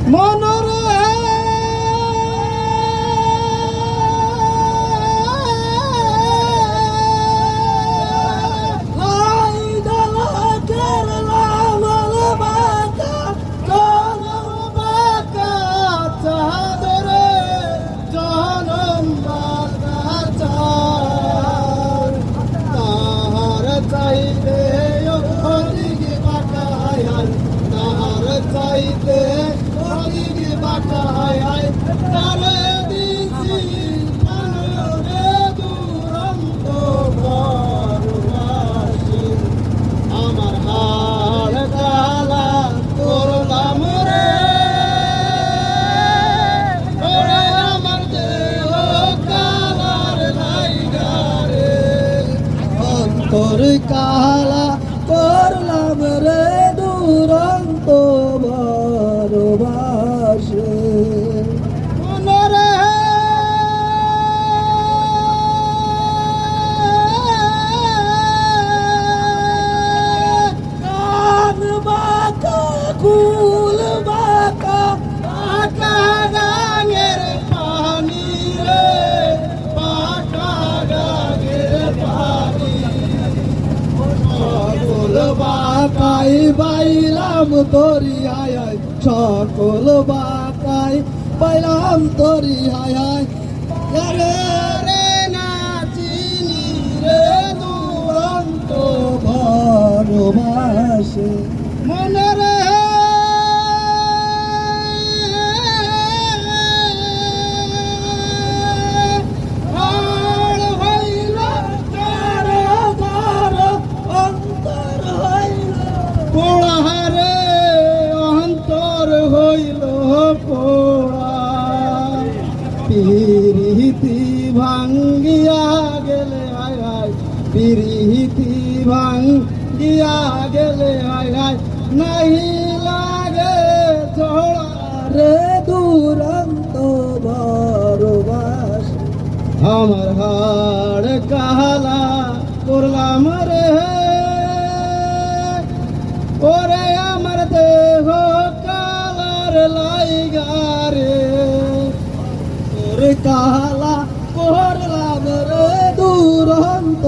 মনরে চাইতে অলিগে বাঁকায় তারে দিছি প্রাণরে দুরন্ত বরবাসী আমার হাড় কালা করলাম রে ওরে আমার দেহ কালার লাইগা রে অন্তর কালা করলাম রে দুরন্ত ভালোবাসে মনরে কান বাঁকা কুল বাঁকা পাকা গাঙের পানি রে পাকা গাঙের পানি সকল বাঁকাই বাইলাম তোরি হায় হায় সকল বাঁকাই বাইলাম তোরি হায় হায় রে রে নাচিনি রে দুরন্ত ভালোবাসে মনরে পোড়াহারে অন্তর হইল পোড়া পিরিতি ভাঙ্গিয়া গেলে হায় হায় পিরিতি ভাঙ্গিয়া গেলে হায় হায় নাহি লাগে ছোড়া রে দুরন্ত ভালোবাসা আমার হাড় কালা করলাম রে ওরে আমার দেহ কালার লাইগা রে তোর কালা করলাম রে দুরন্ত